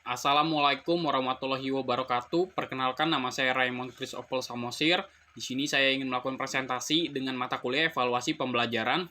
Assalamualaikum warahmatullahi wabarakatuh. Perkenalkan, nama saya Raymond Christopher Samosir. Di sini saya ingin melakukan presentasi dengan mata kuliah evaluasi pembelajaran.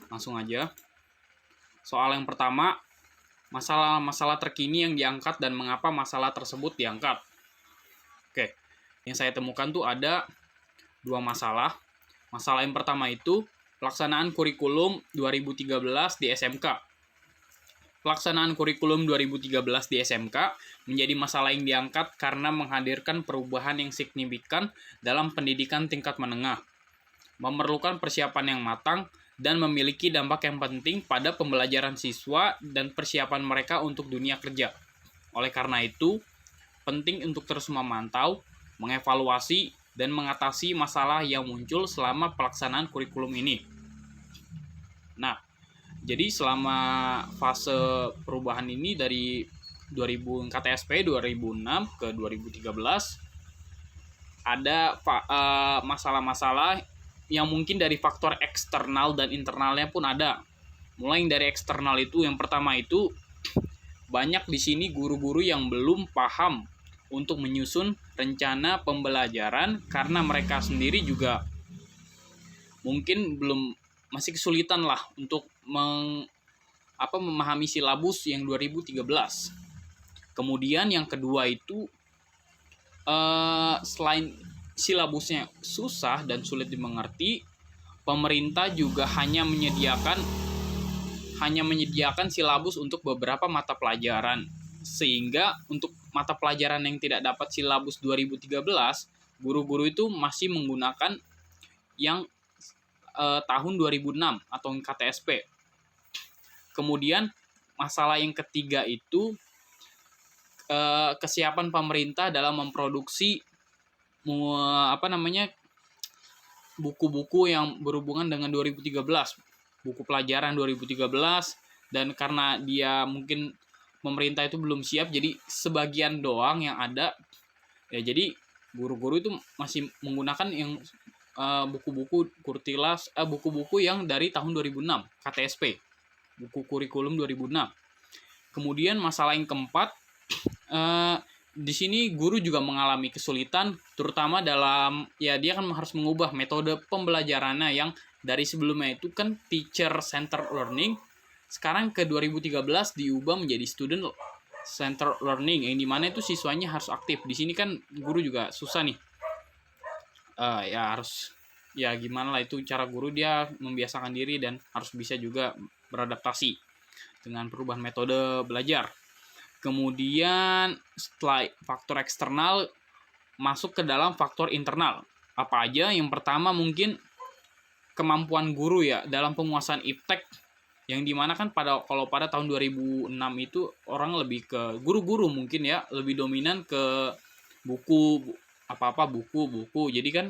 Langsung aja. Soal yang pertama, masalah-masalah terkini yang diangkat dan mengapa masalah tersebut diangkat. Oke, yang saya temukan tuh ada dua masalah. Masalah yang pertama itu pelaksanaan kurikulum 2013 di SMK. Pelaksanaan kurikulum 2013 di SMK menjadi masalah yang diangkat karena menghadirkan perubahan yang signifikan dalam pendidikan tingkat menengah, memerlukan persiapan yang matang, dan memiliki dampak yang penting pada pembelajaran siswa dan persiapan mereka untuk dunia kerja. Oleh karena itu, penting untuk terus memantau, mengevaluasi, dan mengatasi masalah yang muncul selama pelaksanaan kurikulum ini. Nah, jadi selama fase perubahan ini dari 2000 KTSP 2006 ke 2013 ada masalah-masalah yang mungkin dari faktor eksternal dan internalnya pun ada. Mulai dari eksternal itu, yang pertama itu banyak di sini guru-guru yang belum paham untuk menyusun rencana pembelajaran karena mereka sendiri juga mungkin masih kesulitan lah untuk memahami silabus yang 2013. Kemudian yang kedua itu selain silabusnya susah dan sulit dimengerti, pemerintah juga hanya menyediakan silabus untuk beberapa mata pelajaran. Sehingga untuk mata pelajaran yang tidak dapat silabus 2013, guru-guru itu masih menggunakan yang tahun 2006 atau KTSP. Kemudian masalah yang ketiga itu kesiapan pemerintah dalam memproduksi buku-buku yang berhubungan dengan 2013, buku pelajaran 2013, dan karena dia mungkin pemerintah itu belum siap, jadi sebagian doang yang ada. Ya, jadi guru-guru itu masih menggunakan yang buku-buku kurtilas, buku-buku yang dari tahun 2006, KTSP, buku kurikulum 2006. Kemudian masalah yang keempat, di sini guru juga mengalami kesulitan, terutama dalam, ya dia kan harus mengubah metode pembelajarannya yang dari sebelumnya itu kan teacher center learning, sekarang ke 2013 diubah menjadi student center learning, yang dimana itu siswanya harus aktif. Di sini kan guru juga susah nih. Ya gimana lah, itu cara guru dia membiasakan diri dan harus bisa juga beradaptasi dengan perubahan metode belajar. Kemudian setelah faktor eksternal, masuk ke dalam faktor internal. Apa aja? Yang pertama mungkin kemampuan guru ya dalam penguasaan iptek, yang dimana kan kalau pada tahun 2006 itu orang lebih ke guru-guru mungkin ya lebih dominan ke buku, buku. Jadi kan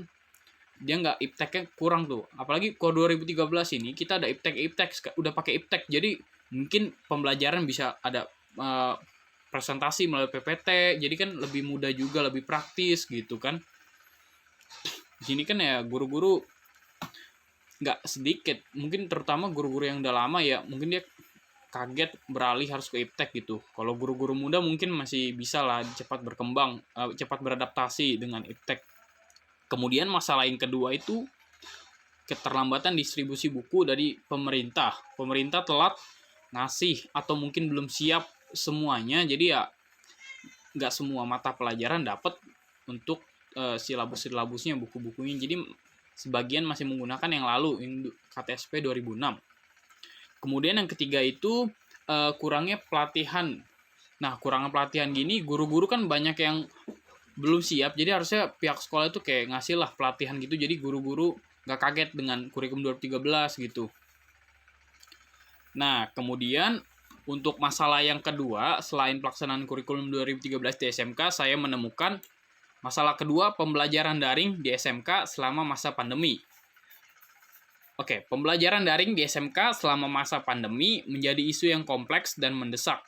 dia nggak ipteknya kurang tuh. Apalagi kalau 2013 ini kita ada iptek udah pakai iptek, jadi mungkin pembelajaran bisa ada presentasi melalui PPT, jadi kan lebih mudah juga, lebih praktis gitu kan. Di sini kan ya guru-guru nggak sedikit, mungkin terutama guru-guru yang udah lama ya, mungkin dia kaget beralih harus ke iptek gitu. Kalau guru-guru muda mungkin masih bisa lah cepat berkembang, cepat beradaptasi dengan iptek. Kemudian masalah yang kedua itu keterlambatan distribusi buku dari pemerintah. Pemerintah telat ngasih atau mungkin belum siap semuanya, jadi ya nggak semua mata pelajaran dapat untuk silabusnya, buku-bukunya. Jadi sebagian masih menggunakan yang lalu, KTSP 2006. Kemudian yang ketiga itu kurangnya pelatihan. Nah, kurangnya pelatihan gini, guru-guru kan banyak yang belum siap, jadi harusnya pihak sekolah itu kayak ngasih lah pelatihan gitu, jadi guru-guru nggak kaget dengan kurikulum 2013 gitu. Nah, kemudian untuk masalah yang kedua, selain pelaksanaan kurikulum 2013 di SMK, saya menemukan masalah kedua, pembelajaran daring di SMK selama masa pandemi. Oke, pembelajaran daring di SMK selama masa pandemi menjadi isu yang kompleks dan mendesak.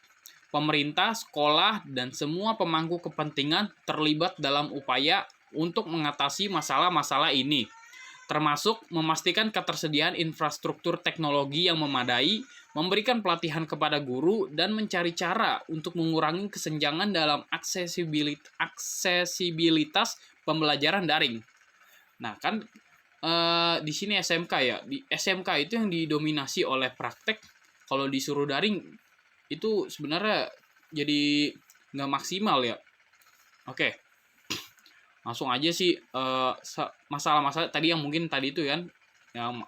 Pemerintah, sekolah, dan semua pemangku kepentingan terlibat dalam upaya untuk mengatasi masalah-masalah ini. termasuk memastikan ketersediaan infrastruktur teknologi yang memadai, memberikan pelatihan kepada guru, dan mencari cara untuk mengurangi kesenjangan dalam aksesibilitas pembelajaran daring. Nah, kan di sini SMK ya. Di SMK itu yang didominasi oleh praktek. Kalau disuruh daring itu sebenarnya jadi nggak maksimal ya. Oke, langsung aja sih masalah-masalah tadi yang mungkin tadi itu kan yang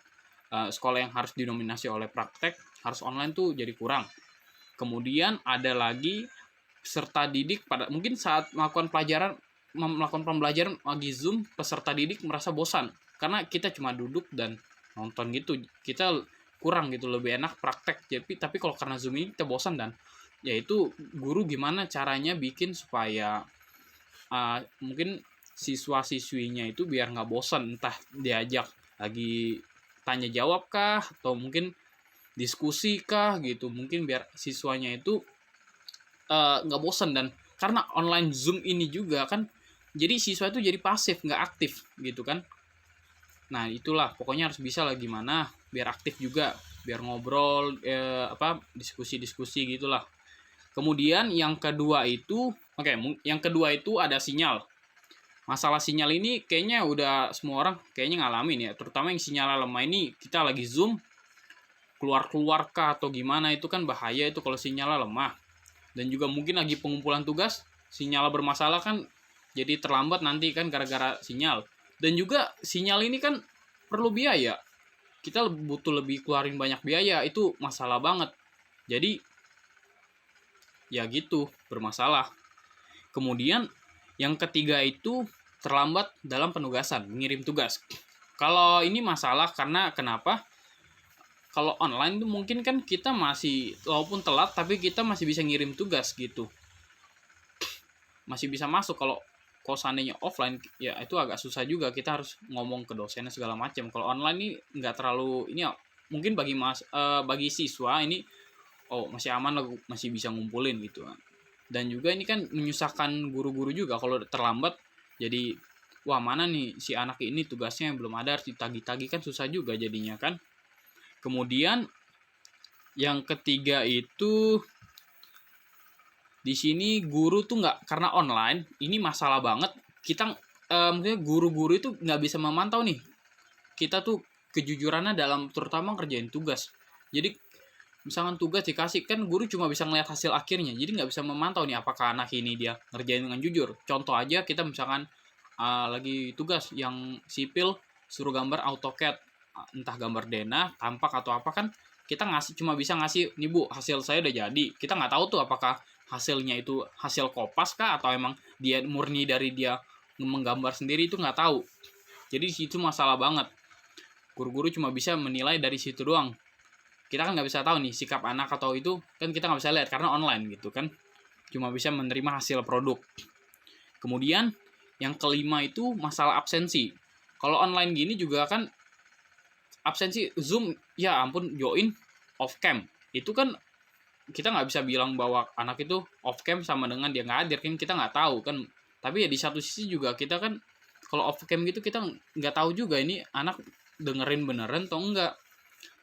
sekolah yang harus didominasi oleh praktek harus online tuh jadi kurang. Kemudian ada lagi peserta didik pada mungkin saat melakukan pembelajaran lagi Zoom, peserta didik merasa bosan karena kita cuma duduk dan nonton gitu. Kita kurang gitu, lebih enak praktek. Tapi kalau karena Zoom ini kita bosan, dan yaitu guru gimana caranya bikin supaya mungkin siswa-siswinya itu biar nggak bosan, entah diajak lagi tanya jawab kah, atau mungkin diskusi kah gitu, mungkin biar siswanya itu nggak bosan. Dan karena online Zoom ini juga kan jadi siswa itu jadi pasif, nggak aktif gitu kan. Nah itulah pokoknya harus bisa lah gimana biar aktif juga, biar ngobrol diskusi-diskusi gitulah. Kemudian yang kedua itu ada sinyal. Masalah sinyal ini kayaknya udah semua orang kayaknya ngalamin ya, terutama yang sinyal lemah ini. Kita lagi Zoom, keluar kah atau gimana, itu kan bahaya itu kalau sinyalnya lemah. Dan juga mungkin lagi pengumpulan tugas, sinyal bermasalah kan jadi terlambat nanti kan gara-gara sinyal. Dan juga sinyal ini kan perlu biaya. Kita butuh lebih keluarin banyak biaya, itu masalah banget. Jadi ya gitu, bermasalah. Kemudian yang ketiga itu terlambat dalam penugasan, mengirim tugas. Kalau ini masalah karena kenapa? Kalau online tuh mungkin kan kita masih, walaupun telat, tapi kita masih bisa ngirim tugas gitu. Masih bisa masuk. Kalau seandainya offline, ya itu agak susah juga. Kita harus ngomong ke dosennya segala macam. Kalau online ini nggak terlalu, ini ya, mungkin bagi siswa ini, masih aman lah, masih bisa ngumpulin gitu. Dan juga ini kan menyusahkan guru-guru juga kalau terlambat. Jadi, wah mana nih si anak ini tugasnya belum ada, harus ditagi-tagi, kan susah juga jadinya kan. Kemudian yang ketiga itu di sini guru tuh nggak, karena online ini masalah banget. Kita mungkin guru-guru itu nggak bisa memantau nih kita tuh kejujurannya dalam terutama ngerjain tugas. Jadi misalkan tugas dikasih, kan guru cuma bisa ngeliat hasil akhirnya, jadi nggak bisa memantau nih apakah anak ini dia ngerjain dengan jujur. Contoh aja, kita misalkan lagi tugas yang sipil, suruh gambar AutoCAD, entah gambar denah, tampak atau apa, kan kita cuma bisa ngasih, nih Bu, hasil saya udah jadi. Kita nggak tahu tuh apakah hasilnya itu hasil kopas kah, atau emang dia murni dari dia menggambar sendiri, itu nggak tahu. Jadi itu masalah banget. Guru-guru cuma bisa menilai dari situ doang. Kita kan nggak bisa tahu nih sikap anak atau itu, kan kita nggak bisa lihat karena online gitu kan. Cuma bisa menerima hasil produk. Kemudian yang kelima itu masalah absensi. Kalau online gini juga kan absensi Zoom, ya ampun, join off cam. Itu kan kita nggak bisa bilang bahwa anak itu off cam sama dengan dia nggak hadir, kan kita nggak tahu kan. Tapi ya di satu sisi juga kita kan kalau off cam gitu kita nggak tahu juga ini anak dengerin beneran atau enggak.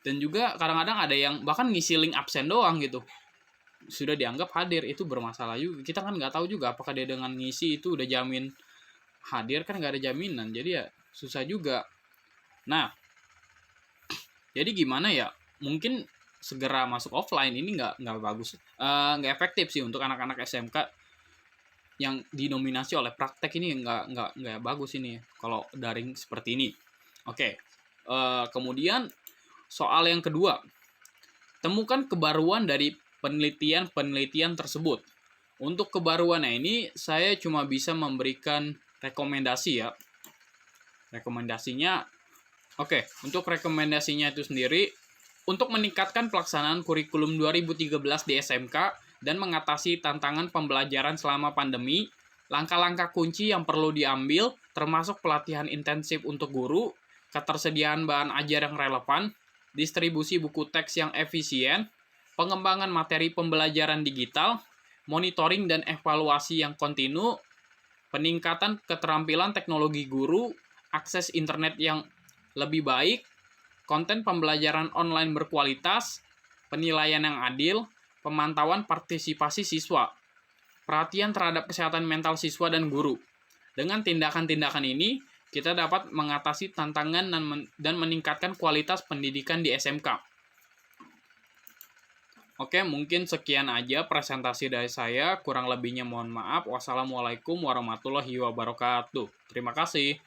Dan juga kadang-kadang ada yang bahkan ngisi link absen doang gitu sudah dianggap hadir, itu bermasalah juga. Kita kan nggak tahu juga apakah dia dengan ngisi itu udah jamin hadir, kan nggak ada jaminan. Jadi ya susah juga. Nah, jadi gimana ya, mungkin segera masuk offline ini nggak bagus, nggak efektif sih untuk anak-anak SMK yang didominasi oleh praktek ini. Nggak bagus ini kalau daring seperti ini. Oke. Kemudian soal yang kedua, temukan kebaruan dari penelitian tersebut. Untuk kebaruannya ini saya cuma bisa memberikan rekomendasi ya. Rekomendasinya, untuk rekomendasinya itu sendiri, untuk meningkatkan pelaksanaan kurikulum 2013 di SMK dan mengatasi tantangan pembelajaran selama pandemi, langkah-langkah kunci yang perlu diambil termasuk pelatihan intensif untuk guru, ketersediaan bahan ajar yang relevan, distribusi buku teks yang efisien, pengembangan materi pembelajaran digital, monitoring dan evaluasi yang kontinu, peningkatan keterampilan teknologi guru, akses internet yang lebih baik, konten pembelajaran online berkualitas, penilaian yang adil, pemantauan partisipasi siswa, perhatian terhadap kesehatan mental siswa dan guru. Dengan tindakan-tindakan ini, kita dapat mengatasi tantangan dan meningkatkan kualitas pendidikan di SMK. Oke, mungkin sekian aja presentasi dari saya. Kurang lebihnya mohon maaf. Wassalamualaikum warahmatullahi wabarakatuh. Terima kasih.